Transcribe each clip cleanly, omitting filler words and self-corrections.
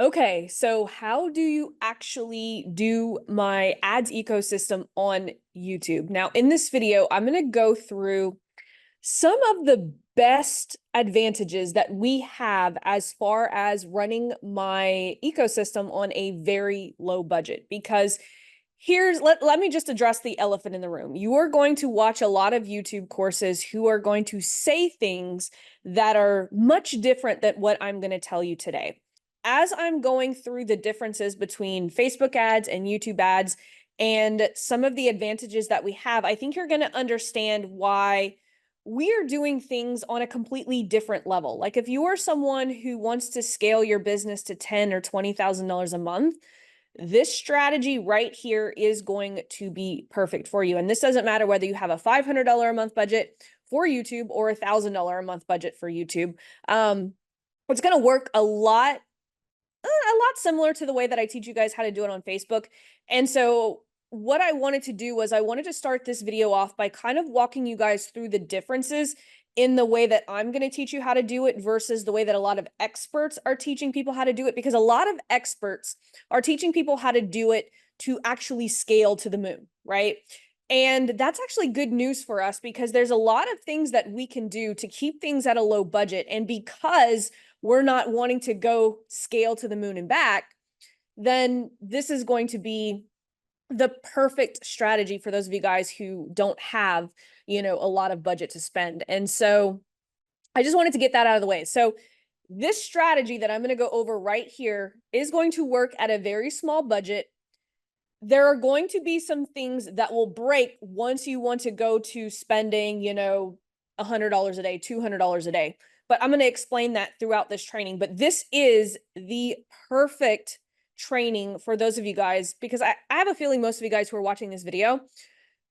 Okay, so how do you actually do my ads ecosystem on YouTube? Now, in this video, I'm going to go through some of the best advantages that we have as far as running my ecosystem on a very low budget. Because let me just address the elephant in the room. You are going to watch a lot of YouTube courses who are going to say things that are much different than what I'm going to tell you today. As I'm going through the differences between Facebook ads and YouTube ads and some of the advantages that we have, I think you're going to understand why we are doing things on a completely different level. Like if you are someone who wants to scale your business to $10,000 or $20,000 a month, this strategy right here is going to be perfect for you. And this doesn't matter whether you have a $500 a month budget for YouTube or a $1,000 a month budget for YouTube. It's going to work a lot similar to the way that I teach you guys how to do it on Facebook. And so what I wanted to do was I wanted to start this video off by kind of walking you guys through the differences in the way that I'm going to teach you how to do it versus the way that a lot of experts are teaching people how to do it, because a lot of experts are teaching people how to do it to actually scale to the moon, right? And that's actually good news for us because there's a lot of things that we can do to keep things at a low budget. And because we're not wanting to go scale to the moon and back, then this is going to be the perfect strategy for those of you guys who don't have, a lot of budget to spend. And so I just wanted to get that out of the way. So this strategy that I'm going to go over right here is going to work at a very small budget. There are going to be some things that will break once you want to go to spending, $100 a day, $200 a day. But I'm going to explain that throughout this training. But this is the perfect training for those of you guys, because I have a feeling most of you guys who are watching this video,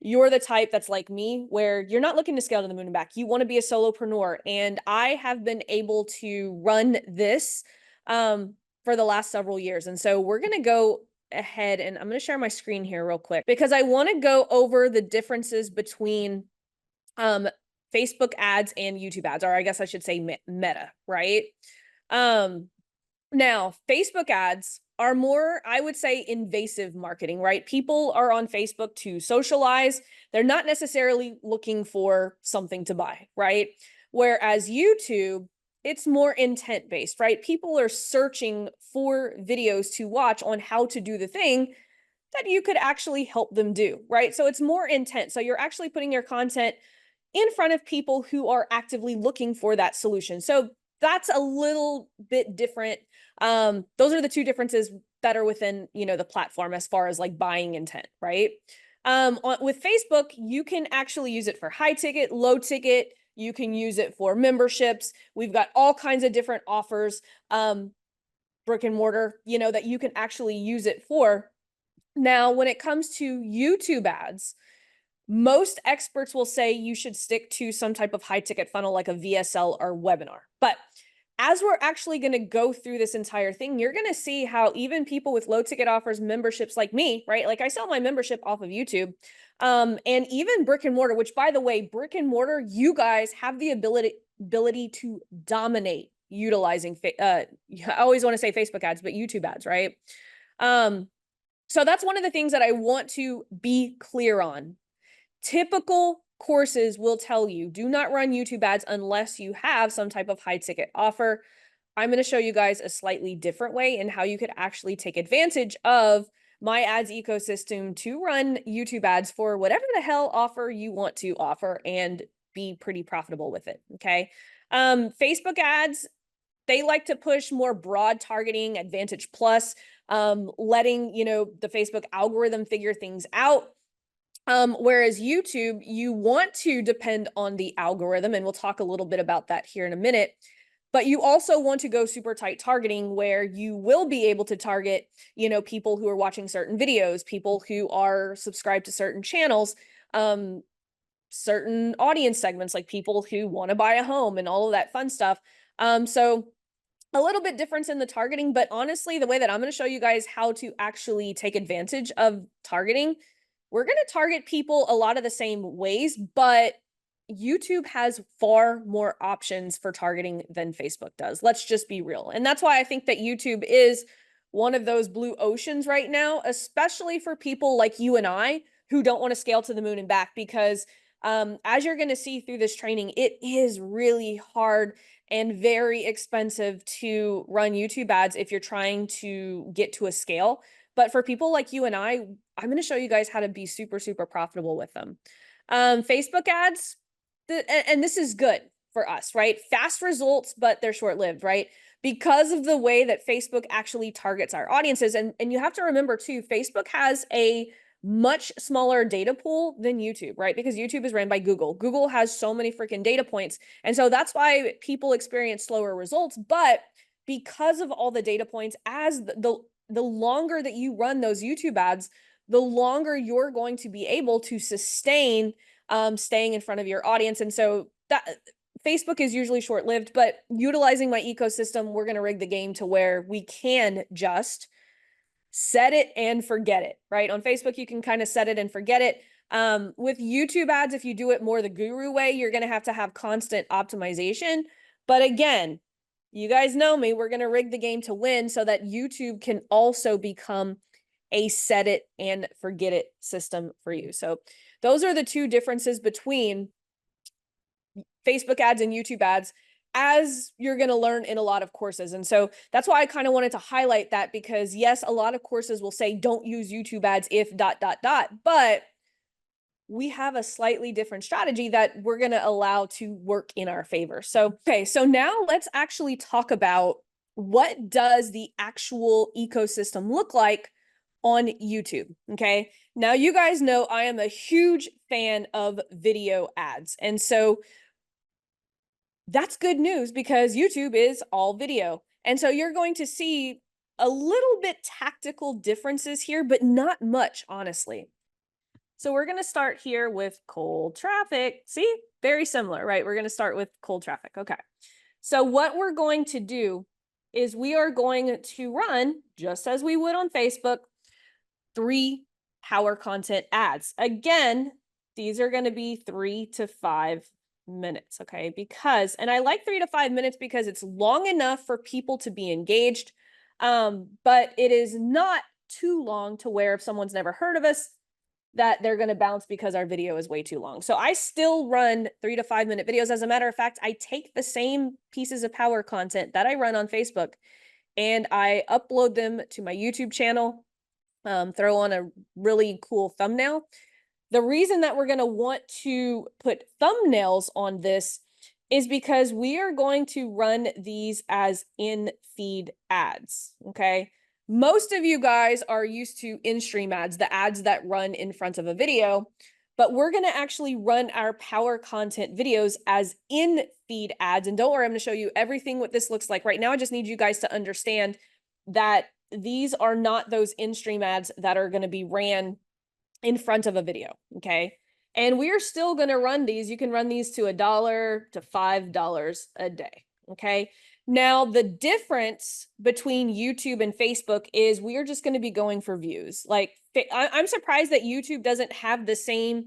you're the type that's like me, where you're not looking to scale to the moon and back. You want to be a solopreneur. And I have been able to run this for the last several years. And so we're going to go ahead and I'm going to share my screen here real quick because I want to go over the differences between Facebook ads and YouTube ads, or I guess I should say Meta, right? Now, Facebook ads are more, I would say, invasive marketing, right? People are on Facebook to socialize. They're not necessarily looking for something to buy, right? Whereas YouTube, it's more intent based, right? People are searching for videos to watch on how to do the thing that you could actually help them do, right? So it's more intent. So you're actually putting your content in front of people who are actively looking for that solution. So that's a little bit different. Those are the two differences that are within, the platform as far as like buying intent, right? With Facebook, you can actually use it for high ticket, low ticket. You can use it for memberships. We've got all kinds of different offers, brick and mortar, that you can actually use it for. Now, when it comes to YouTube ads, most experts will say you should stick to some type of high ticket funnel like a VSL or webinar. But as we're actually going to go through this entire thing, you're going to see how even people with low ticket offers, memberships like me, right? Like I sell my membership off of YouTube, and even brick and mortar, which by the way, brick and mortar, you guys have the ability to dominate utilizing, I always want to say Facebook ads, but YouTube ads, right? So that's one of the things that I want to be clear on. Typical courses will tell you, do not run YouTube ads unless you have some type of high ticket offer. I'm going to show you guys a slightly different way in how you could actually take advantage of my ads ecosystem to run YouTube ads for whatever the hell offer you want to offer and be pretty profitable with it. Okay. Facebook ads, they like to push more broad targeting, Advantage Plus, letting, the Facebook algorithm figure things out. Whereas YouTube, you want to depend on the algorithm, and we'll talk a little bit about that here in a minute, but you also want to go super tight targeting where you will be able to target, people who are watching certain videos, people who are subscribed to certain channels, certain audience segments, like people who want to buy a home and all of that fun stuff. So a little bit difference in the targeting, but honestly, the way that I'm going to show you guys how to actually take advantage of targeting, we're going to target people a lot of the same ways, but YouTube has far more options for targeting than Facebook does. Let's just be real. And that's why I think that YouTube is one of those blue oceans right now, especially for people like you and I who don't want to scale to the moon and back, because as you're going to see through this training, it is really hard and very expensive to run YouTube ads if you're trying to get to a scale. But for people like you and I'm going to show you guys how to be super, super profitable with them. Facebook ads, and this is good for us, right? Fast results, but they're short-lived, right? Because of the way that Facebook actually targets our audiences. And you have to remember too, Facebook has a much smaller data pool than YouTube, right? Because YouTube is ran by Google. Google has so many freaking data points. And so that's why people experience slower results. But because of all the data points, as the longer that you run those YouTube ads, the longer you're going to be able to sustain staying in front of your audience. And so that Facebook is usually short-lived, but utilizing my ecosystem, we're going to rig the game to where we can just set it and forget it, right? On Facebook, you can kind of set it and forget it. With YouTube ads, if you do it more the guru way, you're going to have constant optimization. But again, you guys know me, we're going to rig the game to win so that YouTube can also become a set it and forget it system for you. So those are the two differences between Facebook ads and YouTube ads, as you're going to learn in a lot of courses. And so that's why I kind of wanted to highlight that, because yes, a lot of courses will say don't use YouTube ads if ... but we have a slightly different strategy that we're going to allow to work in our favor. So, okay, so now let's actually talk about what does the actual ecosystem look like on YouTube. Okay. Now you guys know I am a huge fan of video ads. And so that's good news, because YouTube is all video. And so you're going to see a little bit tactical differences here, but not much, honestly. So we're going to start here with cold traffic. See, very similar, right? We're going to start with cold traffic. Okay. So what we're going to do is we are going to run, just as we would on Facebook, 3 power content ads. Again, these are going to be 3 to 5 minutes, okay? Because, and I like 3 to 5 minutes because it's long enough for people to be engaged, but it is not too long to where if someone's never heard of us, that they're going to bounce because our video is way too long. So I still run 3 to 5 minute videos. As a matter of fact, I take the same pieces of power content that I run on Facebook and I upload them to my YouTube channel, throw on a really cool thumbnail. The reason that we're going to want to put thumbnails on this is because we are going to run these as in-feed ads, okay? Most of you guys are used to in-stream ads, the ads that run in front of a video, but we're going to actually run our power content videos as in-feed ads. And don't worry, I'm going to show you everything what this looks like. Right now, I just need you guys to understand that these are not those in-stream ads that are going to be ran in front of a video, okay? And we're still going to run these. You can run these to $1 to $5 a day, okay? Now, the difference between YouTube and Facebook is we are just going to be going for views. Like, I'm surprised that YouTube doesn't have the same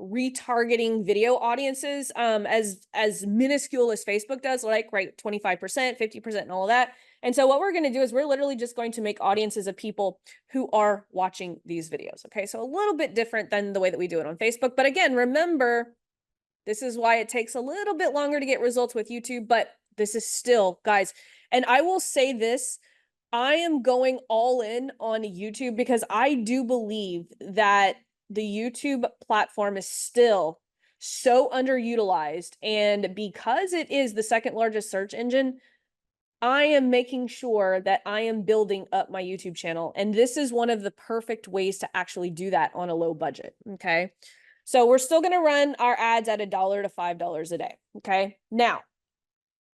retargeting video audiences as minuscule as Facebook does, like, right, 25%, 50% and all of that. And so what we're going to do is we're literally just going to make audiences of people who are watching these videos. Okay, so a little bit different than the way that we do it on Facebook. But again, remember, this is why it takes a little bit longer to get results with YouTube, but this is still, guys, and I will say this, I am going all in on YouTube because I do believe that the YouTube platform is still so underutilized. And because it is the second largest search engine, I am making sure that I am building up my YouTube channel. And this is one of the perfect ways to actually do that on a low budget. Okay. So we're still going to run our ads at $1 to $5 a day. Okay. Now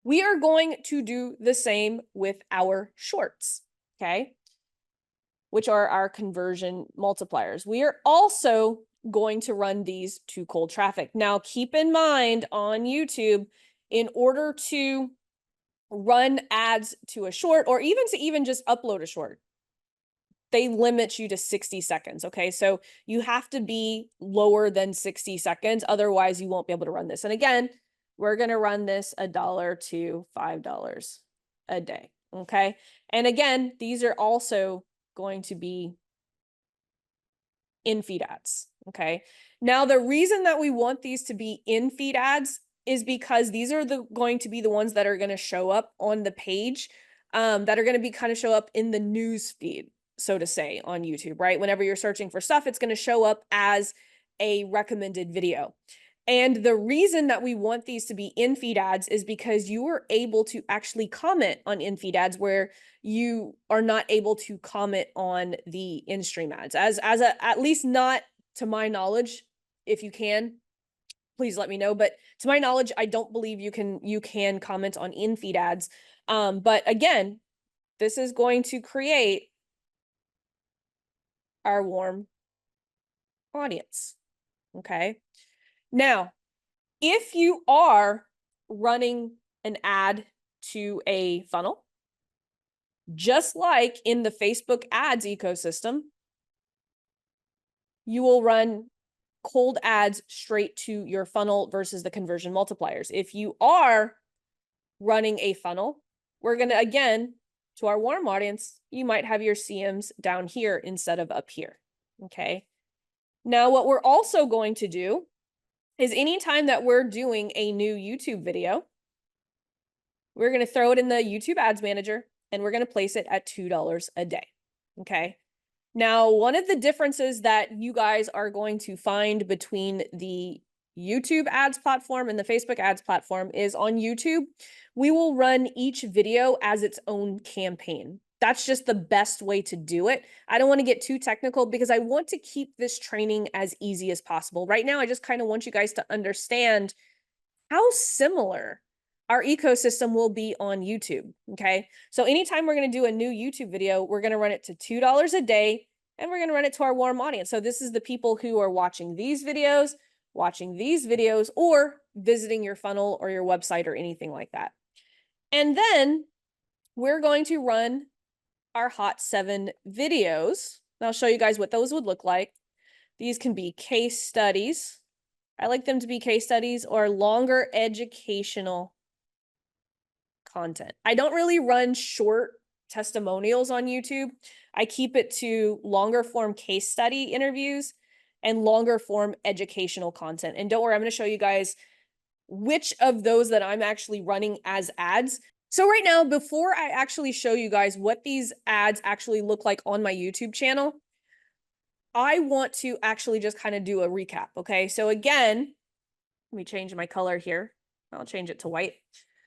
we are going to do the same with our shorts. Okay. Which are our conversion multipliers. We are also going to run these to cold traffic. Now keep in mind on YouTube, in order to run ads to a short, or even to just upload a short, they limit you to 60 seconds. Okay. So you have to be lower than 60 seconds. Otherwise, you won't be able to run this. And again, we're going to run this $1 to $5 a day. Okay. And again, these are also going to be in-feed ads. Okay. Now, the reason that we want these to be in-feed ads is because these are going to be the ones that are going to show up on the page, that are going to be kind of show up in the news feed, so to say, on YouTube, right? Whenever you're searching for stuff, it's going to show up as a recommended video. And the reason that we want these to be in-feed ads is because you are able to actually comment on in-feed ads where you are not able to comment on the in-stream ads. At least not to my knowledge. If you can, please let me know. But to my knowledge, I don't believe you can comment on in-feed ads. But again, this is going to create our warm audience. Okay. Now, if you are running an ad to a funnel, just like in the Facebook ads ecosystem, you will run cold ads straight to your funnel versus the conversion multipliers. If you are running a funnel, we're going to, again, to our warm audience, you might have your CMs down here instead of up here. Okay. Now, what we're also going to do is anytime that we're doing a new YouTube video, we're going to throw it in the YouTube Ads Manager and we're going to place it at $2 a day. Okay. Now, one of the differences that you guys are going to find between the YouTube ads platform and the Facebook ads platform is on YouTube, we will run each video as its own campaign. That's just the best way to do it. I don't want to get too technical because I want to keep this training as easy as possible. Right now, I just kind of want you guys to understand how similar our ecosystem will be on YouTube. Okay. So anytime we're going to do a new YouTube video, we're going to run it to $2 a day and we're going to run it to our warm audience. So this is the people who are watching these videos, or visiting your funnel or your website or anything like that. And then we're going to run our Hot 7 videos. And I'll show you guys what those would look like. These can be case studies. I like them to be case studies or longer educational content. I don't really run short testimonials on YouTube. I keep it to longer form case study interviews and longer form educational content. And don't worry, I'm going to show you guys which of those that I'm actually running as ads. So right now, before I actually show you guys what these ads actually look like on my YouTube channel, I want to actually just kind of do a recap. Okay. So again, let me change my color here. I'll change it to white.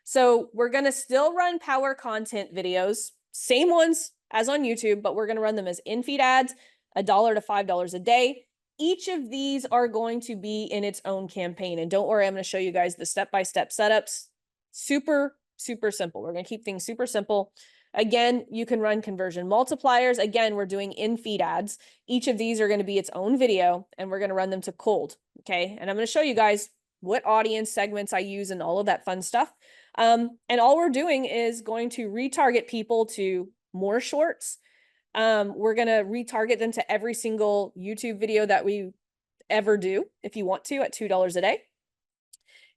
So we're going to still run power content videos, same ones as on YouTube, but we're going to run them as in-feed ads, $1 to $5 a day. Each of these are going to be in its own campaign. And don't worry, I'm going to show you guys the step-by-step setups. Super, super simple. We're going to keep things super simple. Again, you can run conversion multipliers. Again, we're doing in-feed ads. Each of these are going to be its own video, and we're going to run them to cold. Okay. And I'm going to show you guys what audience segments I use and all of that fun stuff. And all we're doing is going to retarget people to more shorts. We're going to retarget them to every single YouTube video that we ever do, if you want to, at $2 a day.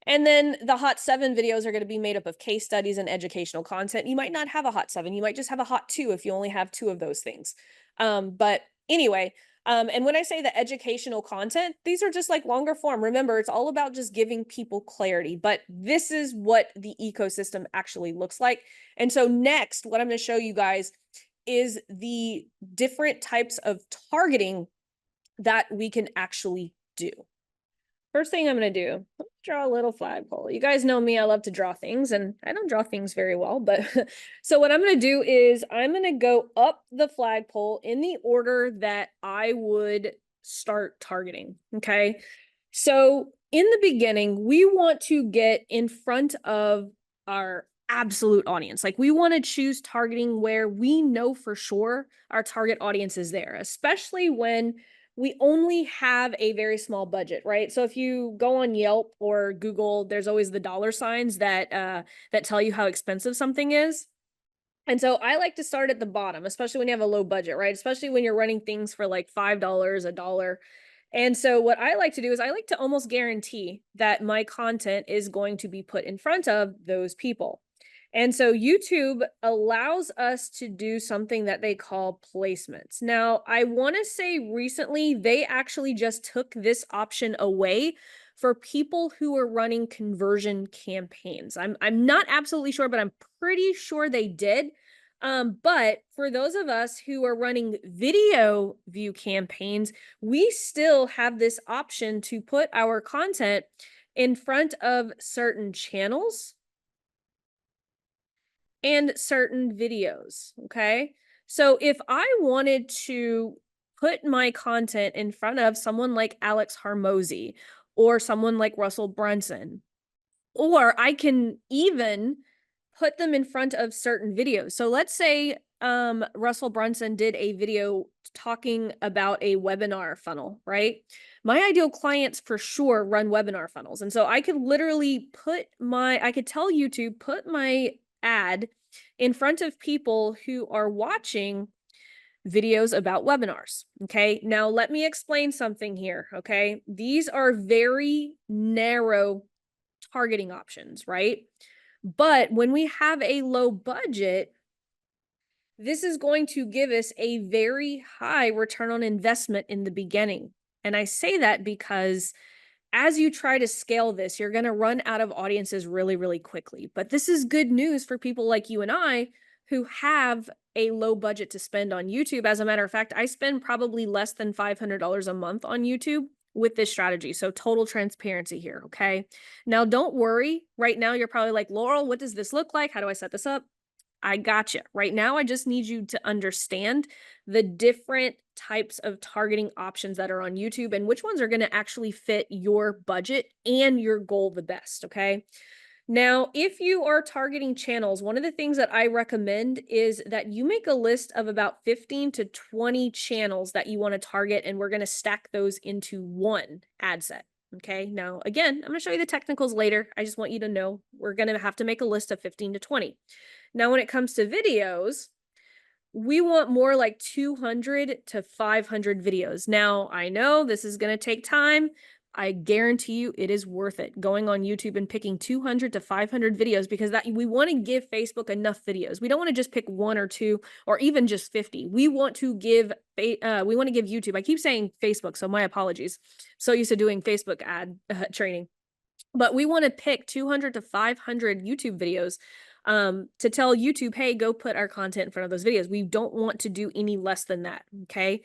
And then the Hot 7 videos are going to be made up of case studies and educational content. You might not have a Hot 7. You might just have a Hot 2 if you only have 2 of those things. But anyway, and when I say the educational content, these are just like longer form. Remember, it's all about just giving people clarity, but this is what the ecosystem actually looks like. And so next, what I'm going to show you guys is the different types of targeting that we can actually do. First thing I'm going to do, let's draw a little flagpole. You guys know me, I love to draw things, and I don't draw things very well, but so what I'm going to do is I'm going to go up the flagpole in the order that I would start targeting. Okay. So in the beginning, we want to get in front of our absolute audience. Like we want to choose targeting where we know for sure our target audience is there, especially when we only have a very small budget, right? So if you go on Yelp or Google, there's always the dollar signs that that tell you how expensive something is. And so I like to start at the bottom, especially when you have a low budget, right? Especially when you're running things for like $5, a dollar. And so what I like to do is I like to almost guarantee that my content is going to be put in front of those people. And so YouTube allows us to do something that they call placements. Now, I want to say recently they actually just took this option away for people who are running conversion campaigns. I'm not absolutely sure, but I'm pretty sure they did. But for those of us who are running video view campaigns, we still have this option to put our content in front of certain channels and certain videos. Okay. So if I wanted to put my content in front of someone like Alex Harmozy or someone like Russell Brunson, or I can even put them in front of certain videos. So let's say Russell Brunson did a video talking about a webinar funnel, right? My ideal clients for sure run webinar funnels. And so I could literally I could tell YouTube, put my ad in front of people who are watching videos about webinars. Okay. Now let me explain something here. Okay. These are very narrow targeting options, right? But when we have a low budget, this is going to give us a very high return on investment in the beginning. And I say that because as you try to scale this, you're going to run out of audiences really, really quickly. But this is good news for people like you and I who have a low budget to spend on YouTube. As a matter of fact, I spend probably less than $500 a month on YouTube with this strategy. So total transparency here. Okay. Now, don't worry. Right now, you're probably like, Laurel, what does this look like? How do I set this up? I gotcha. Right now, I just need you to understand the different types of targeting options that are on YouTube and which ones are going to actually fit your budget and your goal the best. Okay. Now, if you are targeting channels, one of the things that I recommend is that you make a list of about 15 to 20 channels that you want to target, and we're going to stack those into one ad set. Okay. Now, again, I'm going to show you the technicals later. I just want you to know we're going to have to make a list of 15 to 20. Now, when it comes to videos, we want more like 200 to 500 videos. Now, I know this is going to take time. I guarantee you it is worth it going on YouTube and picking 200 to 500 videos because that we want to give Facebook enough videos. We don't want to just pick one or two or even just 50. We want to give YouTube. I keep saying Facebook, so my apologies. So used to doing Facebook ad training. But we want to pick 200 to 500 YouTube videos to tell YouTube, hey, go put our content in front of those videos. We don't want to do any less than that. Okay.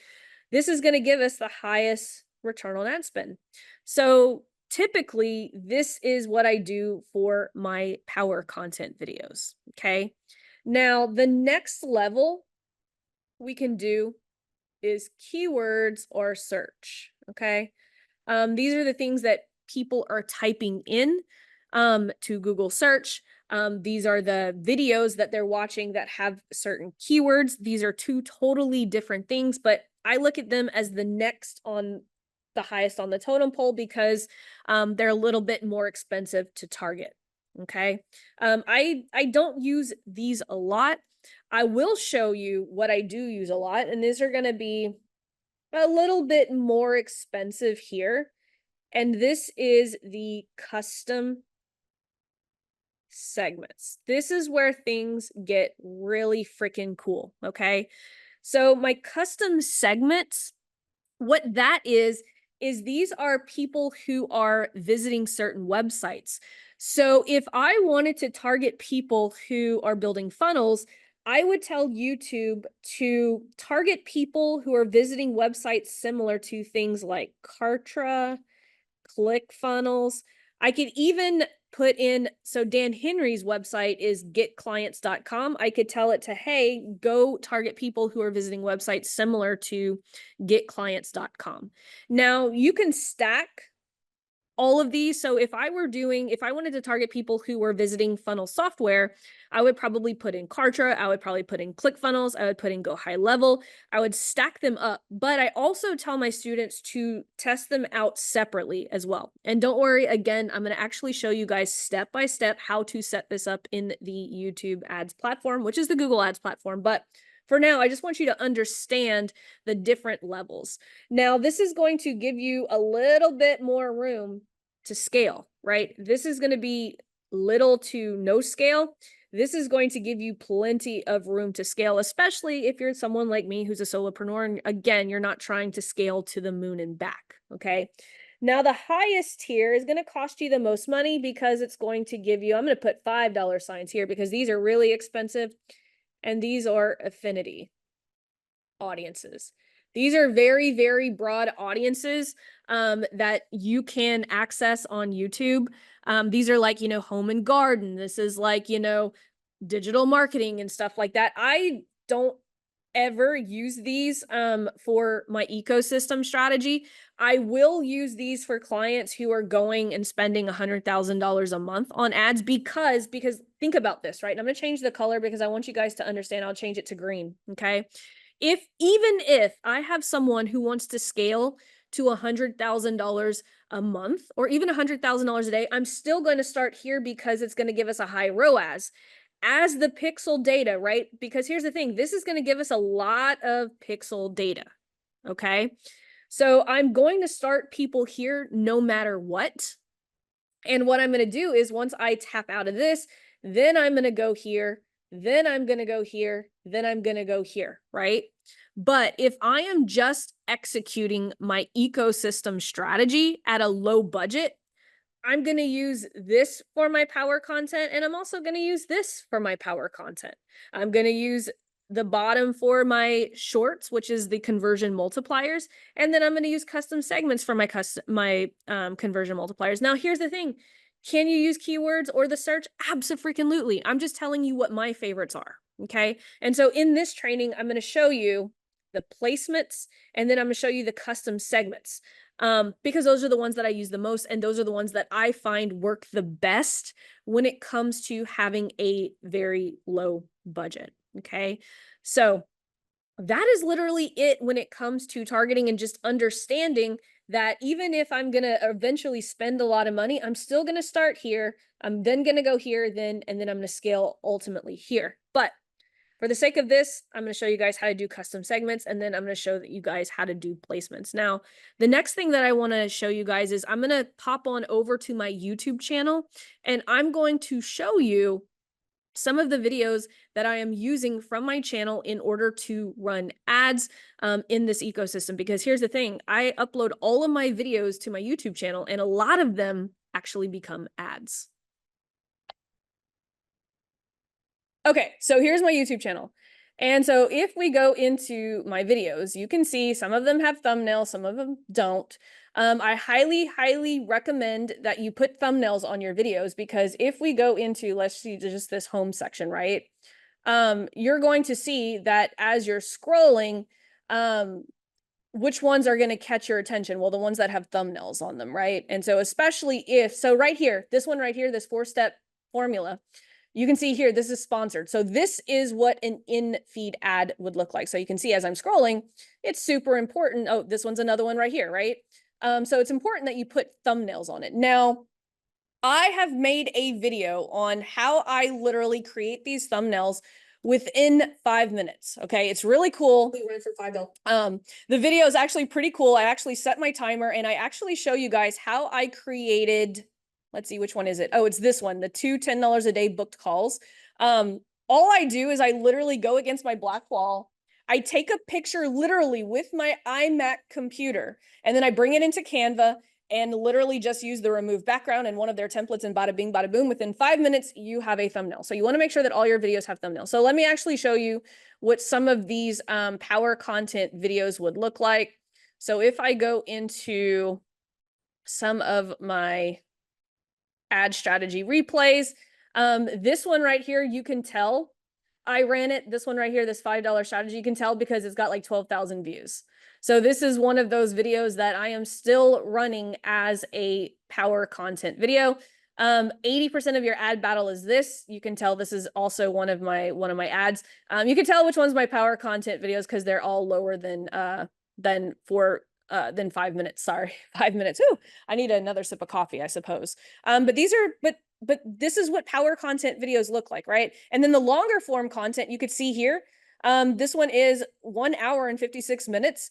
This is going to give us the highest return on ad spend. So typically, this is what I do for my power content videos. Okay. Now, the next level we can do is keywords or search. Okay. These are the things that people are typing in to Google search. These are the videos that they're watching that have certain keywords. These are two totally different things, but I look at them as the next on the highest on the totem pole because they're a little bit more expensive to target. Okay. I don't use these a lot. I will show you what I do use a lot, and these are going to be a little bit more expensive here. And this is the custom segments. This is where things get really freaking cool. Okay. So my custom segments, what that is these are people who are visiting certain websites. So if I wanted to target people who are building funnels, I would tell YouTube to target people who are visiting websites similar to things like Kartra, ClickFunnels. I could even put in, so Dan Henry's website is getclients.com. I could tell it to, hey, go target people who are visiting websites similar to getclients.com. Now you can stack all of these. So if I wanted to target people who were visiting funnel software, I would probably put in Kartra, I would probably put in ClickFunnels, I would put in Go High Level, I would stack them up. But I also tell my students to test them out separately as well. And don't worry, again, I'm going to actually show you guys step by step how to set this up in the YouTube ads platform, which is the Google Ads platform. But for now, I just want you to understand the different levels. Now, this is going to give you a little bit more room to scale, right? This is going to be little to no scale. This is going to give you plenty of room to scale, especially if you're someone like me who's a solopreneur. And again, you're not trying to scale to the moon and back, okay? Now, the highest tier is going to cost you the most money because it's going to give you, I'm going to put $5 signs here because these are really expensive. And these are affinity audiences. These are very, very broad audiences that you can access on YouTube. These are like, home and garden. This is like, digital marketing and stuff like that. I don't ever use these for my ecosystem strategy. I will use these for clients who are going and spending $100,000 a month on ads because think about this, right? And I'm going to change the color because I want you guys to understand. I'll change it to green. Okay. Even if I have someone who wants to scale to $100,000 a month or even $100,000 a day, I'm still going to start here because it's going to give us a high ROAS as the pixel data, right? Because here's the thing, this is going to give us a lot of pixel data, okay? So I'm going to start people here no matter what. And what I'm going to do is once I tap out of this, then I'm going to go here, then I'm going to go here, then I'm going to go here, right? But if I am just executing my ecosystem strategy at a low budget, I'm going to use this for my power content, and I'm also going to use this for my power content. I'm going to use the bottom for my shorts, which is the conversion multipliers, and then I'm going to use custom segments for my conversion multipliers. Now, here's the thing. Can you use keywords or the search? Abso-freaking-lutely. I'm just telling you what my favorites are, okay? And so in this training, I'm going to show you the placements, and then I'm going to show you the custom segments. Because those are the ones that I use the most, and those are the ones that I find work the best when it comes to having a very low budget, okay? So that is literally it when it comes to targeting and just understanding that even if I'm going to eventually spend a lot of money, I'm still going to start here. I'm then going to go here, and then I'm going to scale ultimately here. But for the sake of this, I'm going to show you guys how to do custom segments, and then I'm going to show you guys how to do placements. Now, the next thing that I want to show you guys is I'm going to pop on over to my YouTube channel, and I'm going to show you some of the videos that I am using from my channel in order to run ads in this ecosystem. Because here's the thing, I upload all of my videos to my YouTube channel, and a lot of them actually become ads. Okay, so here's my YouTube channel. And so if we go into my videos, you can see some of them have thumbnails, some of them don't. I highly, highly recommend that you put thumbnails on your videos, because if we go into, let's see, just this home section, right? You're going to see that as you're scrolling, which ones are going to catch your attention? Well, the ones that have thumbnails on them, right? And so especially so right here, this one right here, this 4-step formula, you can see here, this is sponsored. So this is what an in-feed ad would look like. So you can see as I'm scrolling, it's super important. Oh, this one's another one right here, right? So it's important that you put thumbnails on it. Now, I have made a video on how I literally create these thumbnails within 5 minutes. Okay, it's really cool. We run for $5. The video is actually pretty cool. I actually set my timer, and I actually show you guys how I created. Let's see, which one is it? Oh, it's this one, the 2 $10 a day booked calls. All I do is I literally go against my black wall. I take a picture literally with my iMac computer, and then I bring it into Canva and literally just use the remove background and one of their templates, and bada bing, bada boom, within 5 minutes, you have a thumbnail. So you want to make sure that all your videos have thumbnails. So let me actually show you what some of these power content videos would look like. So if I go into some of my ad strategy replays, this one right here, you can tell I ran it. This one right here, this $5 strategy, you can tell because it's got like 12,000 views. So this is one of those videos that I am still running as a power content video. 80% of your ad battle is this. You can tell this is also one of my ads. You can tell which one's my power content videos because they're all lower than 5 minutes. Sorry, 5 minutes. Ooh, I need another sip of coffee, I suppose. But these are but this is what power content videos look like, right? And then the longer form content you could see here. This one is 1 hour and 56 minutes.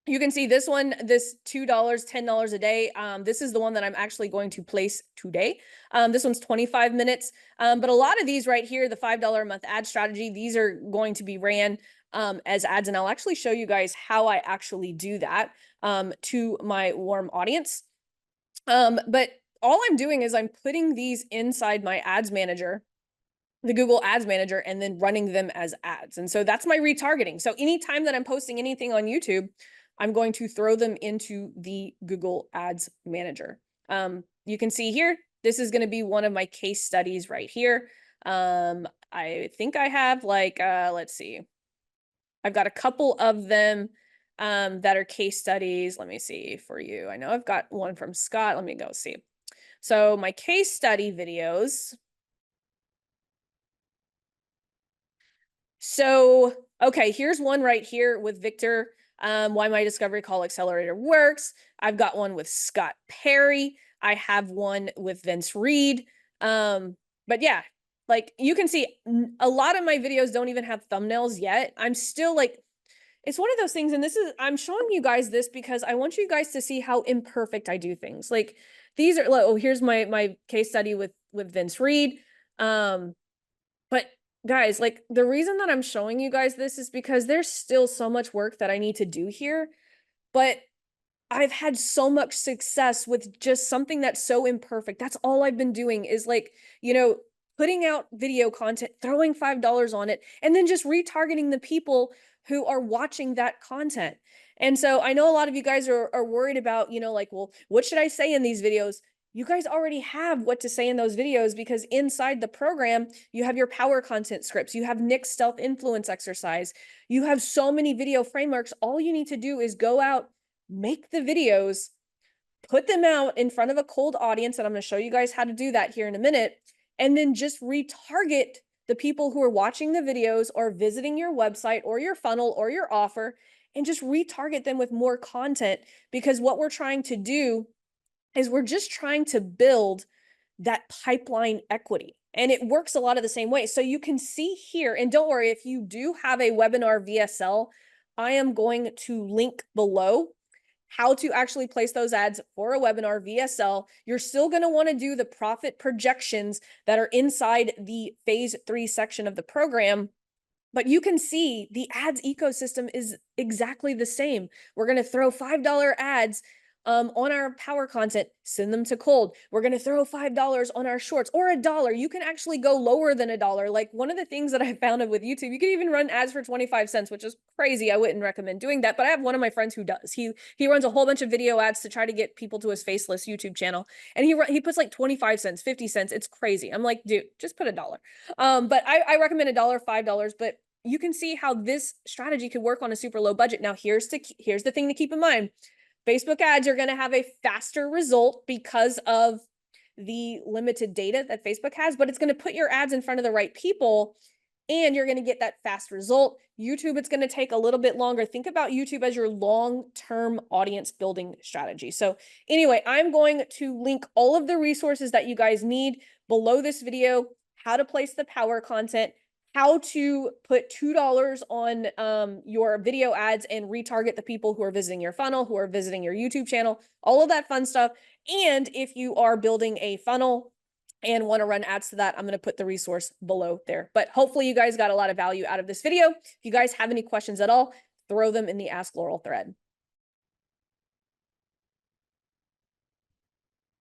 You can see this one, this $2, $10 a day. This is the one that I'm actually going to place today. This one's 25 minutes. But a lot of these right here, the $5 a month ad strategy, these are going to be ran as ads. And I'll actually show you guys how I actually do that to my warm audience. But all I'm doing is I'm putting these inside my ads manager, the Google Ads Manager, and then running them as ads. And so that's my retargeting. So anytime that I'm posting anything on YouTube, I'm going to throw them into the Google Ads Manager. You can see here, this is going to be one of my case studies right here. I think I have like, let's see. I've got a couple of them that are case studies. Let me see for you. I know I've got one from Scott. Let me go see. So my case study videos. So, okay, here's one right here with Victor, why my discovery call accelerator works. I've got one with Scott Perry. I have one with Vince Reed. But yeah, like you can see a lot of my videos don't even have thumbnails yet. I'm still like, it's one of those things. And I'm showing you guys this because I want you guys to see how imperfect I do things. Like these are, oh, here's my case study with Vince Reed. But guys, like the reason that I'm showing you guys this is because there's still so much work that I need to do here, but I've had so much success with just something that's so imperfect. That's all I've been doing is like, putting out video content, throwing $5 on it, and then just retargeting the people who are watching that content. And so I know a lot of you guys are worried about, like, well, what should I say in these videos? You guys already have what to say in those videos because inside the program, you have your power content scripts. You have Nick's stealth influence exercise. You have so many video frameworks. All you need to do is go out, make the videos, put them out in front of a cold audience. And I'm going to show you guys how to do that here in a minute. And then just retarget the people who are watching the videos or visiting your website or your funnel or your offer, and just retarget them with more content. Because what we're trying to do is we're just trying to build that pipeline equity. And it works a lot of the same way. So you can see here, and don't worry, if you do have a webinar VSL, I am going to link below how to actually place those ads for a webinar VSL. You're still going to want to do the profit projections that are inside the phase 3 section of the program. But you can see the ads ecosystem is exactly the same. We're going to throw $5 ads on our power content, send them to cold. We're going to throw $5 on our shorts or $1. You can actually go lower than $1. Like one of the things that I found with YouTube, you can even run ads for 25 cents, which is crazy. I wouldn't recommend doing that, but I have one of my friends who does. He runs a whole bunch of video ads to try to get people to his faceless YouTube channel. And he puts like 25 cents, 50 cents. It's crazy. I'm like, dude, just put $1. But I recommend $1, $5, but you can see how this strategy could work on a super low budget. Now, here's the thing to keep in mind. Facebook ads are going to have a faster result because of the limited data that Facebook has, but it's going to put your ads in front of the right people and you're going to get that fast result. YouTube, it's going to take a little bit longer. Think about YouTube as your long-term audience building strategy. So anyway, I'm going to link all of the resources that you guys need below this video, how to place the power content, how to put $2 on your video ads and retarget the people who are visiting your funnel, who are visiting your YouTube channel, all of that fun stuff. And if you are building a funnel and want to run ads to that, I'm going to put the resource below there. But hopefully you guys got a lot of value out of this video. If you guys have any questions at all, throw them in the Ask Laurel thread.